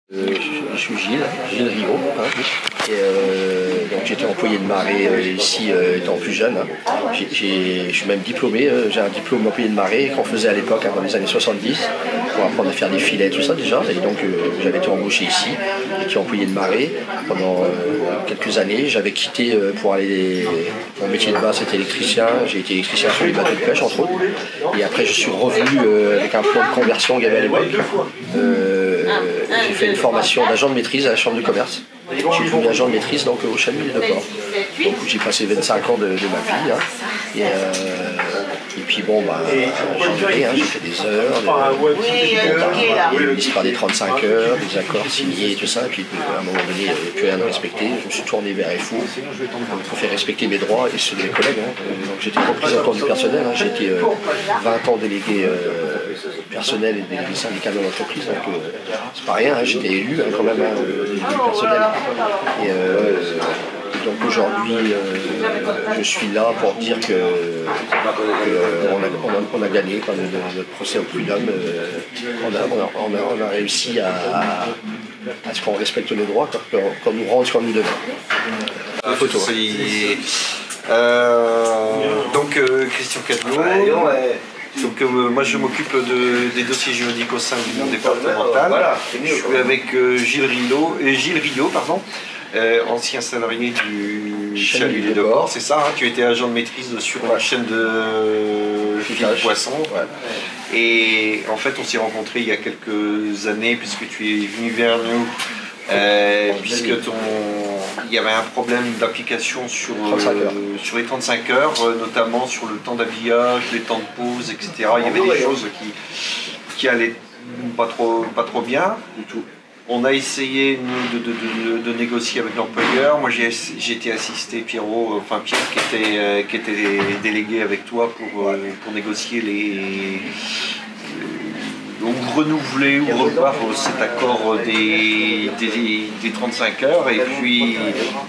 Je suis Gilles Rio, hein. Et donc j'étais employé de marée ici étant plus jeune. Hein. Je suis même diplômé, j'ai un diplôme d'employé de marée qu'on faisait à l'époque, hein, dans les années 70, pour apprendre à faire des filets, tout ça déjà. Et donc j'avais été embauché ici, j'étais employé de marée pendant quelques années. J'avais quitté pour aller. Mon métier de base c'était électricien, j'ai été électricien sur les bateaux de pêche entre autres. Et après je suis revenu avec un plan de conversion qu'il y avait à l'époque. J'ai fait une formation d'agent de maîtrise à la chambre de commerce. J'ai devenu agent de maîtrise donc, au chalut de port. Donc j'ai passé 25 ans de ma vie. Hein. Et puis bon, bah, j'ai fait des heures, l'histoire des 35 heures, des accords signés et tout ça. Et puis à un moment donné, il n'y avait plus rien à respecter. Je me suis tourné vers FO pour faire respecter mes droits et ceux de mes collègues. Hein. Donc j'étais représentant du personnel. Hein. J'ai été 20 ans délégué personnel et délégué syndical dans l'entreprise. Donc c'est pas rien, hein. J'étais élu hein, quand même délégué personnel. Et donc aujourd'hui, je suis là pour dire on a gagné quand notre procès au prud'homme. On a réussi à ce qu'on respecte nos droits, qu'on nous rende ce qu'on nous donne. Photo. Donc Christian Cadlot. Donc moi je m'occupe des dossiers juridiques au sein du monde départemental. Je suis avec Gilles Rio, ancien salarié du chalut des Deux-Ports, c'est ça, hein, tu étais agent de maîtrise sur une chaîne de fil poisson. Ouais. Et en fait on s'est rencontrés il y a quelques années puisque tu es venu vers nous. Puisque il y avait un problème d'application sur les 35 heures, notamment sur le temps d'habillage, les temps de pause, etc. Il y avait des choses qui allaient pas trop bien du tout. On a essayé de négocier avec l'employeur. Moi j'ai été assisté Pierre qui était délégué avec toi pour négocier ou renouveler ou revoir cet accord des 35 heures et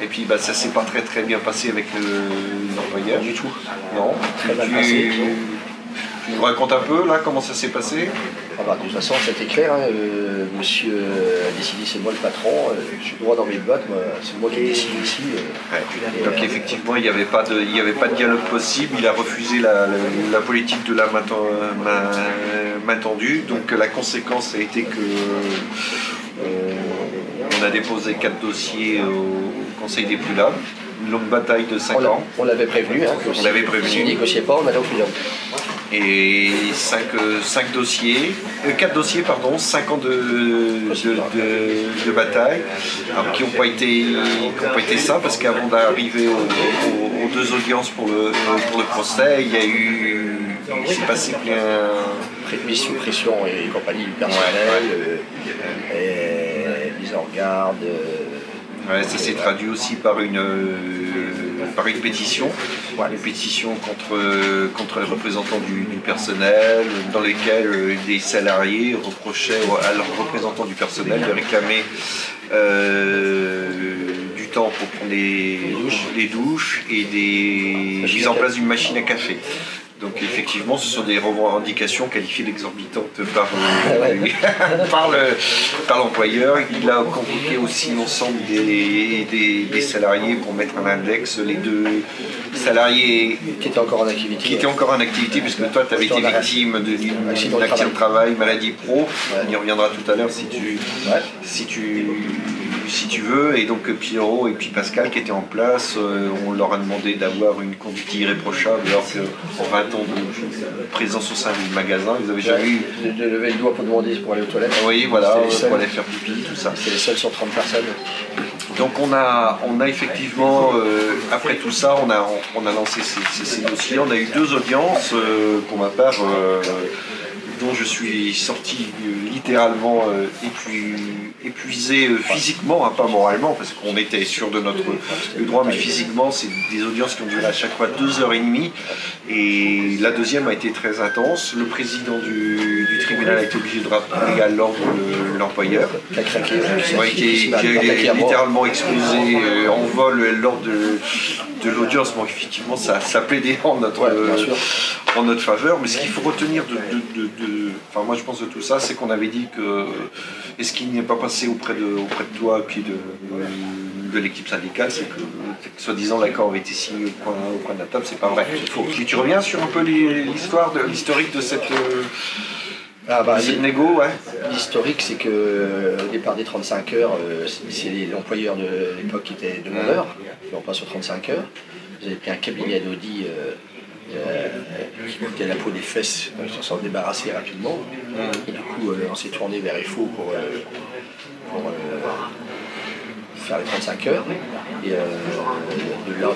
puis bah, ça s'est pas très bien passé avec l'employeur du tout. Non. Tu nous racontes un peu là comment ça s'est passé? De toute façon c'était clair, hein. Monsieur a décidé, c'est moi le patron, je suis droit dans mes bottes, c'est moi qui décide ici. Donc effectivement il n'y avait pas de dialogue possible, il a refusé la politique de la main tendue, donc la conséquence a été que on a déposé 4 dossiers au Conseil des prud'hommes. Une longue bataille de 5 ans. On l'avait prévenu, hein, on l'avait prévenu. Si on ne négociait pas, on allait au prud'homme. Et 4 dossiers, 5 ans de bataille, alors, qui n'ont pas été ça, parce qu'avant d'arriver aux 2 audiences pour le procès, il s'est passé plein... Mise sous pression et compagnie du personnel, mise en garde... Ouais, ça s'est traduit aussi par une pétition, une pétition contre les représentants du personnel, dans lesquels des salariés reprochaient à leurs représentants du personnel de réclamer du temps pour prendre les douches et des mises en place d'une machine à café. Donc effectivement, ce sont des revendications qualifiées d'exorbitantes par l'employeur. Il a convoqué aussi l'ensemble des salariés pour mettre un index. Les 2 salariés qui étaient encore en activité, puisque toi tu avais été victime d'un accident de travail, maladie pro. On y reviendra tout à l'heure si tu veux. Et donc Pierrot et puis Pascal qui étaient en place, on leur a demandé d'avoir une conduite irréprochable alors qu'en 20 ans de présence au sein du magasin, ils avaient jamais eu... De lever le doigt pour demander pour aller aux toilettes. Oui, voilà, pour aller faire pipi, tout ça. C'est les seuls sur 30 personnes. Donc on a effectivement, après tout ça, on a lancé ces dossiers. On a eu 2 audiences, pour ma part, dont je suis sorti littéralement épuisé physiquement, hein, pas moralement, parce qu'on était sûr de notre droit, mais physiquement, c'est des audiences qui ont duré à chaque fois 2h30. Et la deuxième a été très intense. Le président du tribunal a été obligé de rappeler à l'ordre l'employeur, qui a littéralement explosé en vol lors de l'audience. Bon, effectivement, ça plaidait en notre faveur. Mais ce qu'il faut retenir enfin, moi je pense de tout ça, c'est qu'on avait dit que, et ce qui n'est pas passé auprès de toi et puis de l'équipe syndicale, c'est que soi-disant l'accord avait été signé au coin de la table, c'est pas vrai. Tu reviens sur un peu l'historique de cette négo, ouais. L'historique, c'est que au départ des 35 heures, c'est l'employeur de l'époque qui était demandeur, et on passe aux 35 heures. Vous avez pris un cabinet d'Audi qui coûtait la peau des fesses, ils s'en sont débarrassés rapidement. Et du coup, on s'est tourné vers FO pour faire les 35 heures. Et de là,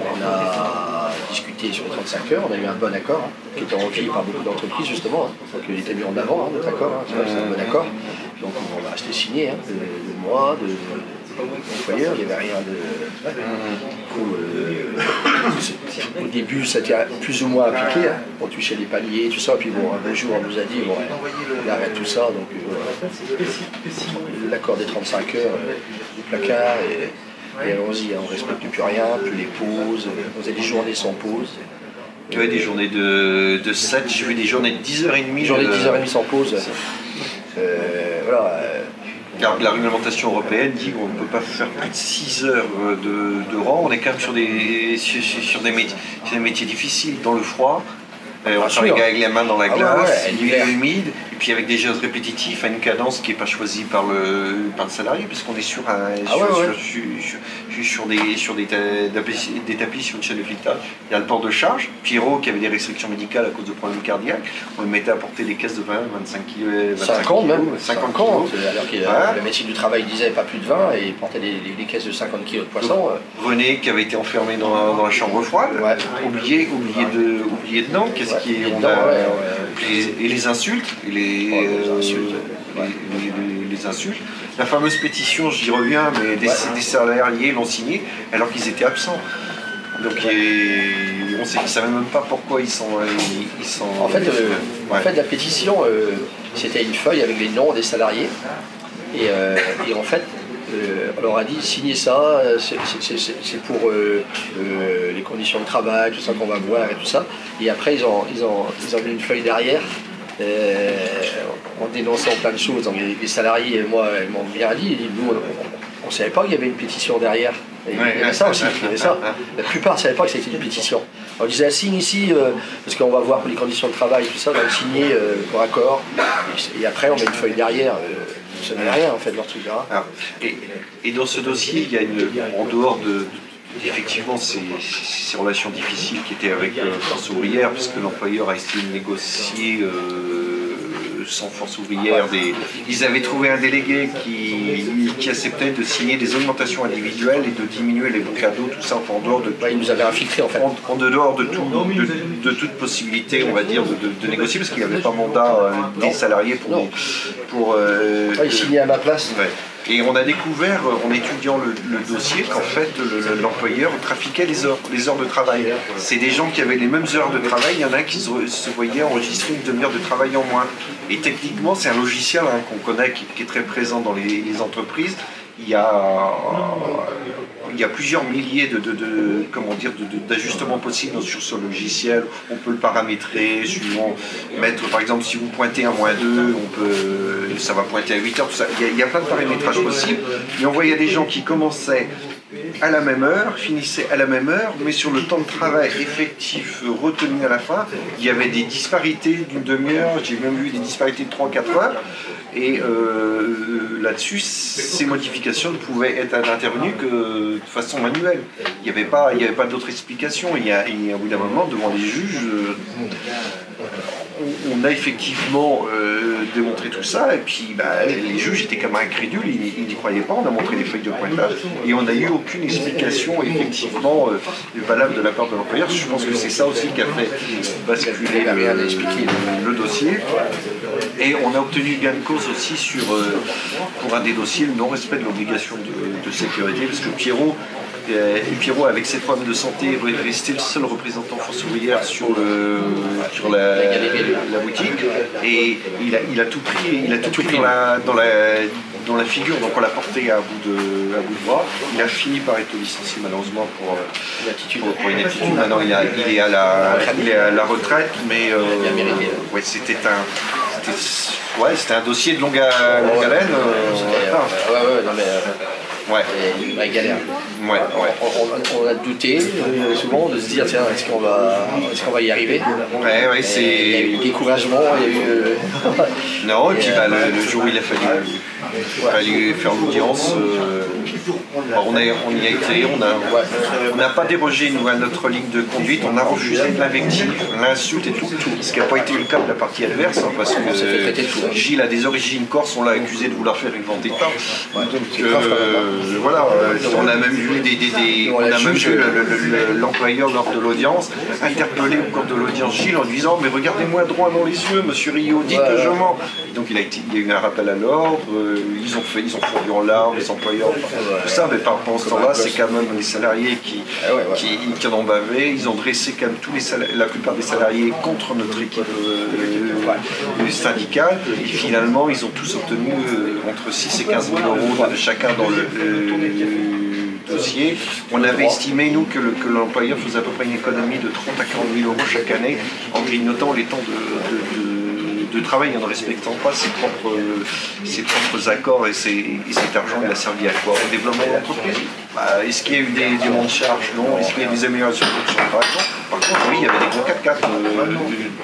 on a discuté sur les 35 heures, on a eu un bon accord, qui était envié par beaucoup d'entreprises justement, donc il était mis en avant, notre accord, c'est un bon accord. Donc on va rester signé, de moi, de l'employeur, il n'y avait rien de... Au début, ça a été plus ou moins appliqué, on touchait les paliers, tout ça, puis bon, un beau jour, on nous a dit, bon, on arrête tout ça, donc l'accord des 35 heures, du placard, et allons-y, on ne respecte plus rien, plus les pauses, on faisait des journées sans pause. Tu avais des journées de 7, j'ai vu des journées de 10h30. Des journées de 10h30 sans pause. Voilà. Car la réglementation européenne dit qu'on ne peut pas faire plus de 6 heures de rang. On est quand même sur des métiers difficiles, dans le froid. On travaille avec les mains dans la glace, il est humide, et puis avec des gestes répétitifs à une cadence qui n'est pas choisie par le salarié, parce qu'on est sur des tapis sur une chaîne de filetage. Il y a le port de charge. Pierrot, qui avait des restrictions médicales à cause de problèmes cardiaques, on le mettait à porter des caisses de 20, 25 kg. 50 même, 50 kilos. Alors que le métier du travail disait pas plus de 20 et il portait des caisses de 50 kg de poisson. René, qui avait été enfermé dans la chambre froide, oublié dedans. Et les insultes, les insultes. La fameuse pétition, j'y reviens, mais des salariés l'ont signée alors qu'ils étaient absents. Donc on sait qu'ils ne savaient même pas pourquoi ils sont. En fait, la pétition, c'était une feuille avec les noms des salariés. Et en fait, on leur a dit signez ça, c'est pour les conditions de travail, tout ça qu'on va voir et tout ça. Et après ils ont mis une feuille derrière en dénonçant plein de choses. Donc, les salariés, moi, ils m'ont bien dit, nous on ne savait pas qu'il y avait une pétition derrière. Il y avait ça aussi, il y avait ça. La plupart ne savaient pas que c'était une pétition. On disait signe ici, parce qu'on va voir pour les conditions de travail, tout ça, donc signer pour accord. Et après on met une feuille derrière. Ça n'est rien en fait de leur truc là. Et dans ce dossier, il y a en dehors effectivement ces relations difficiles qui étaient avec Force ouvrière, puisque l'employeur a essayé de négocier sans Force ouvrière. Ils avaient trouvé un délégué qui acceptait de signer des augmentations individuelles et de diminuer les bons cadeaux, tout ça en dehors de... Il nous avait infiltré en fait. En dehors de toute possibilité, on va dire, de négocier, parce qu'il n'y avait pas mandat des salariés pour il signait à ma place. Ouais. Et on a découvert, en étudiant le dossier, qu'en fait, l'employeur trafiquait les heures de travail. C'est des gens qui avaient les mêmes heures de travail, il y en a qui se voyaient enregistrer une demi-heure de travail en moins. Et techniquement, c'est un logiciel qu'on connaît, qui est très présent dans les entreprises. Il y a plusieurs milliers d'ajustements possibles sur ce logiciel. On peut le paramétrer, suivant, mettre, par exemple, si vous pointez à -2, ça va pointer à 8 heures, tout ça. Il y a plein de paramétrages possibles. Et on voyait des gens qui commençaient à la même heure, finissaient à la même heure, mais sur le temps de travail effectif retenu à la fin, il y avait des disparités d'une demi-heure, j'ai même vu des disparités de 3-4 heures. Et là-dessus, ces modifications ne pouvaient être intervenues que de façon manuelle. Il n'y avait pas d'autre explication. Et au bout d'un moment, devant les juges, on a effectivement démontré tout ça. Et puis les juges étaient quand même incrédules, ils n'y croyaient pas. On a montré les feuilles de pointage et on n'a eu aucune explication effectivement valable de la part de l'employeur. Je pense que c'est ça aussi qui a fait basculer le dossier. Et on a obtenu gain de cause aussi pour un des dossiers, le non-respect de l'obligation de sécurité, parce que Pierrot Et Pierrot, avec ses problèmes de santé, est resté le seul représentant Force ouvrière sur la boutique. Et il a tout pris, dans la figure, donc on l'a porté à bout de bras. Il a fini par être licencié malheureusement pour une attitude. Maintenant il est à la retraite, mais ouais, c'était un dossier de longue haleine. Ouais. La galère. Ouais. On a douté souvent de se dire tiens, est-ce qu'on va y arriver? Ouais, c'est. Il y a eu du découragement, il y a eu. Non, et puis le jour où il a fallu faire l'audience, on y a été, on n'a pas dérogé nous à notre ligne de conduite, on a refusé l'invective, l'insulte et tout. Ce qui n'a pas été le cas de la partie adverse, hein, parce que Gilles a des origines corses, on l'a accusé de vouloir faire une vente d'État. Voilà, on a même vu l'employeur lors de l'audience interpeller au cours de l'audience Gilles en disant mais regardez-moi droit dans les yeux, monsieur Rio, dites que je mens. Et donc il y a eu un rappel à l'ordre, ils ont fondu en larmes, les employeurs, tout ça, mais pendant ce temps-là, c'est quand même les salariés qui en ont bavé, ils ont dressé quand même la plupart des salariés contre notre équipe syndicale, et finalement ils ont tous obtenu entre 6 et 15 000 euros de chacun dans le dossier. On avait estimé, nous, que l'employeur faisait à peu près une économie de 30 à 40 000 euros chaque année en grignotant les temps de travail et en ne respectant pas ses propres accords, et cet argent il a servi à quoi? Au développement de l'entreprise. Est-ce qu'il y a eu des monts de charge? Non. Est-ce qu'il y a eu des améliorations de production? Par contre, oui, il y avait des gros 4x4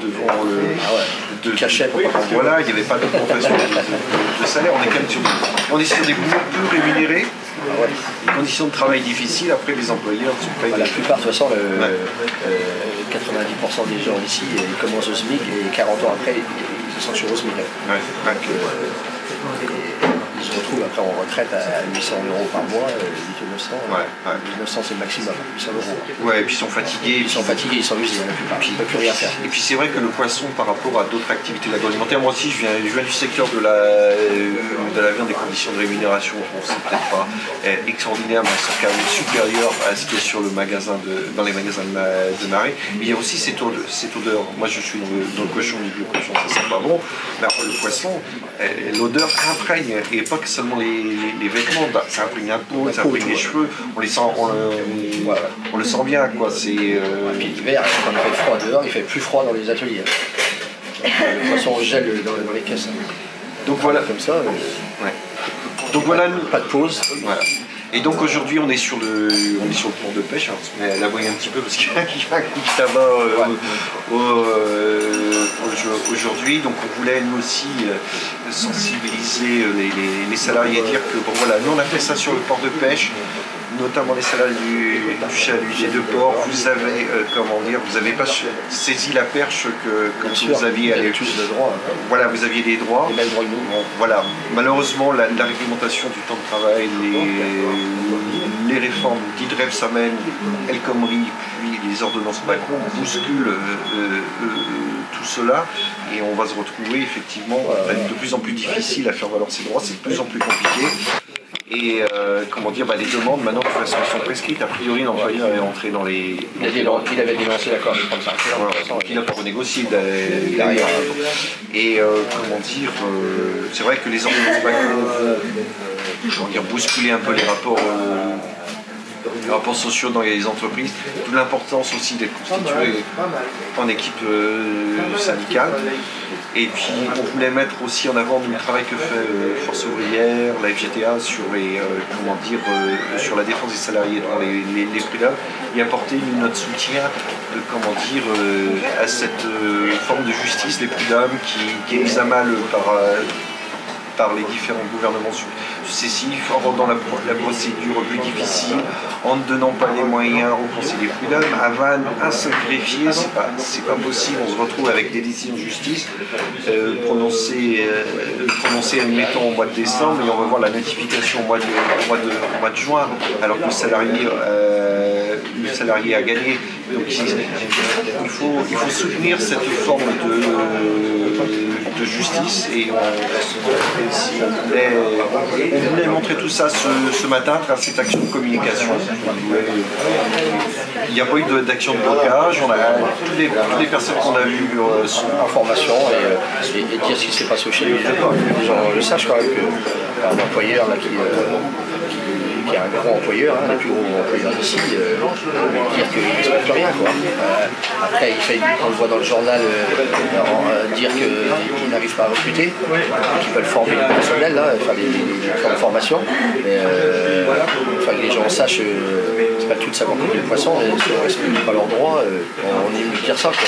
devant le cachet. Voilà, il n'y avait pas d'augmentation de salaire. On est sur des boulots peu rémunérés. Des conditions de travail difficiles, après les employeurs sont pas. La plupart, de toute façon, 90% des gens ici, ils commencent au SMIC et 40 ans après, ils sont sur au SMIC. Ils se retrouvent après en retraite à 800 euros par mois, 800 ou 900. 900 c'est le maximum, 800 euros. Ouais, et puis ils sont fatigués. Ils sont usés, la plupart. Ils ne peuvent plus rien faire. Et puis c'est vrai que le poisson, par rapport à d'autres activités d'agroalimentaire, moi aussi je viens du secteur de la viande, des conditions de rémunération, c'est peut-être pas extraordinaire, mais elles sont quand même supérieures à ce qu'il y a sur dans les magasins de marée. Mais il y a aussi cette odeur. Moi je suis dans le cochon, le cochon ça sent pas bon, mais après le poisson, l'odeur imprègne, et pas que seulement les vêtements, ça imprègne la peau, ça imprègne les cheveux, on le sent bien, quoi. Et puis l'hiver, quand il fait froid dehors, il fait plus froid dans les ateliers. Le poisson gèle dans les caisses. Donc voilà. Comme ça. Donc voilà. Pas de pause. Voilà. Et donc aujourd'hui on est sur le port de pêche, hein, on va la voyer un petit peu parce qu'il y a un coup de tabac aujourd'hui, donc on voulait nous aussi sensibiliser les salariés, dire que bon voilà, nous on a fait ça sur le port de pêche, notamment les salariés du chalut de port, vous avez vous n'avez pas saisi la perche que vous aviez le droit. Voilà, vous aviez les droits. Les mêmes droits que nous. Bon, voilà. Malheureusement, la réglementation du temps de travail, les réformes dites Rebsamen, El Khomri, puis les ordonnances Macron bousculent tout cela, et on va se retrouver effectivement de plus en plus difficile à faire valoir ses droits, c'est de plus en plus compliqué. Et les demandes maintenant de toute façon sont prescrites. A priori, l'employeur est entré dans les. Il avait dénoncé l'accord de 35 heures. Il n'a pas renégocié derrière. Et c'est vrai que les ordonnances Macron vont bousculer un peu les rapports sociaux dans les entreprises, d'où l'importance aussi d'être constitué en équipe syndicale. Et puis on voulait mettre aussi en avant le travail que fait Force ouvrière, la FGTA sur sur la défense des salariés dans les prud'hommes, et apporter notre soutien à cette forme de justice, les prud'hommes qui est mise à mal par les différents gouvernements successifs, en rendant la procédure plus difficile, en ne donnant pas les moyens au Conseil des prud'hommes. À Vannes, un seul greffier, c'est pas possible. On se retrouve avec des décisions de justice prononcées, admettons, au mois de décembre, et on va voir la notification au mois de juin, alors que le salarié salariés à gagner. Donc il faut soutenir cette forme de justice et on voulait montrer tout ça ce matin à travers cette action de communication. Il n'y a pas eu d'action de blocage, on a toutes les personnes qu'on a vues en formation et dire ce qui s'est passé chez lui. Les gens le sachent quand même qu'un employeur là, qui est un gros employeur, un des plus gros employeurs d'ici, dire qu'il ne respecte rien. Quoi. Après, on le voit dans le journal dire qu'il n'arrive pas à recruter, qu'ils veulent former le personnel, là, faire des camps de formation. Mais que les gens sachent, c'est pas le tout de savoir couper les poissons, mais si on ne respecte pas leurs droits, on est mieux de dire ça. Quoi.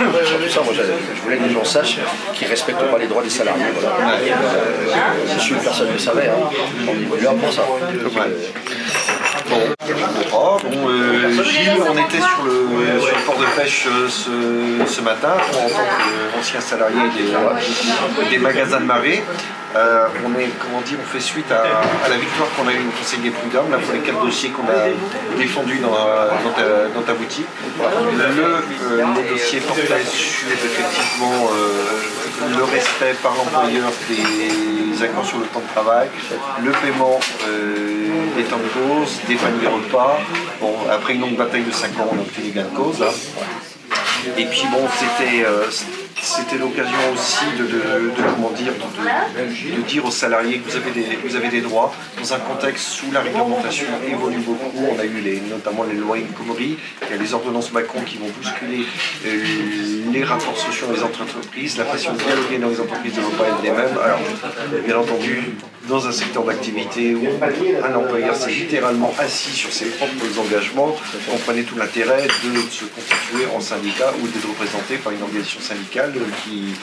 Donc, surtout ça, moi je voulais que les gens sachent qu'ils ne respectent pas les droits des salariés. Voilà. Je suis personne ne le savait, hein. On est plus là pour ça. Gilles, on était sur le port de pêche ce matin en tant qu'ancien salarié des magasins de marée. On fait suite à la victoire qu'on a eue au Conseil des prud'hommes pour les 4 dossiers qu'on a défendus dans ta boutique. Le dossier portait sur effectivement le respect par l'employeur des accords sur le temps de travail, le paiement des temps de cause, des paniers repas. Bon, après une longue bataille de 5 ans, on a obtenu gain de cause. Là. Et puis bon, c'était l'occasion aussi de dire aux salariés que vous avez des droits dans un contexte où la réglementation évolue beaucoup. On a eu notamment les lois El Khomri, il y a les ordonnances Macron qui vont bousculer les rapports sociaux dans les entreprises, la façon de dialoguer dans les entreprises ne va pas être les mêmes. Alors, bien entendu, dans un secteur d'activité où un employeur s'est littéralement assis sur ses propres engagements, comprenez tout l'intérêt de se constituer en syndicat ou d'être représenté par une organisation syndicale qui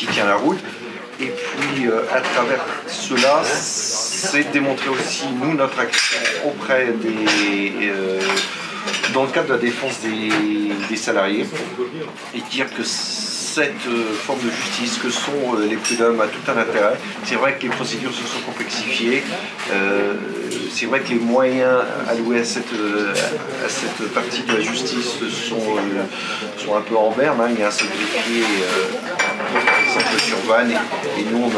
tient la route. Et puis, à travers cela, c'est démontrer aussi, nous, notre action auprès dans le cadre de la défense des salariés, et dire que cette forme de justice que sont les prud'hommes a tout un intérêt. C'est vrai que les procédures se sont complexifiées, c'est vrai que les moyens alloués à cette partie de la justice sont un peu en berne, hein. Il y a un seul greffier sur Vannes et nous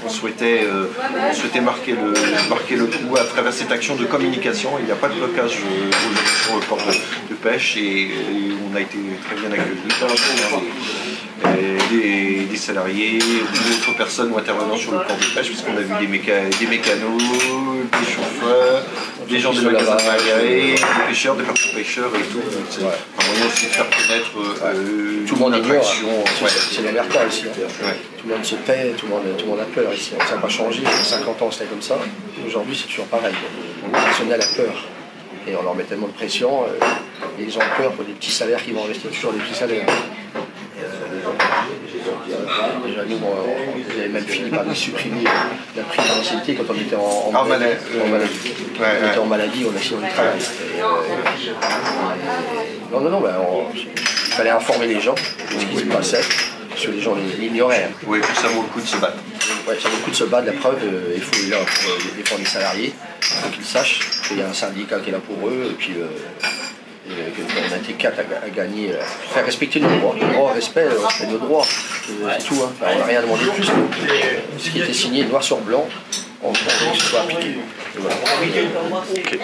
on souhaitait marquer le coup à travers cette action de communication. Il n'y a pas de blocage sur le port de pêche et on a été très bien accueillis. Des salariés ou d'autres personnes ou intervenants sur le port de pêche, puisqu'on a vu des mécanos, des chauffeurs, des gens de magasins de marée, des pêcheurs, des parties pêcheurs et tout. C'est un moyen aussi de faire connaître tout le monde ignore. C'est l'omerta ici. Tout le monde se paie, tout le monde a peur ici. Ça n'a pas changé. Il y a 50 ans c'était comme ça. Aujourd'hui c'est toujours pareil. Le personnel a peur. Et on leur met tellement de pression, et ils ont peur pour des petits salaires qui vont rester toujours des petits salaires. Déjà, nous, on avait même fini par nous supprimer la prime d'ancienneté quand on était en maladie. On était en maladie, on a fini le travail. Il fallait informer les gens de ce qui se passait, parce que les gens l'ignoraient. Oui, ça vaut le coup de se battre. Ouais, ça vaut le coup de se battre, la preuve, il faut être là pour défendre les salariés, il faut qu'ils sachent qu'il y a un syndicat qui est là pour eux, et puis qu'on a été 4 à gagner, faire respecter nos droits. Le droit, respect de nos droits, c'est tout. Hein. On n'a rien demandé de plus. Ce qui était signé noir sur blanc, on veut que ce soit appliqué. Voilà. Okay.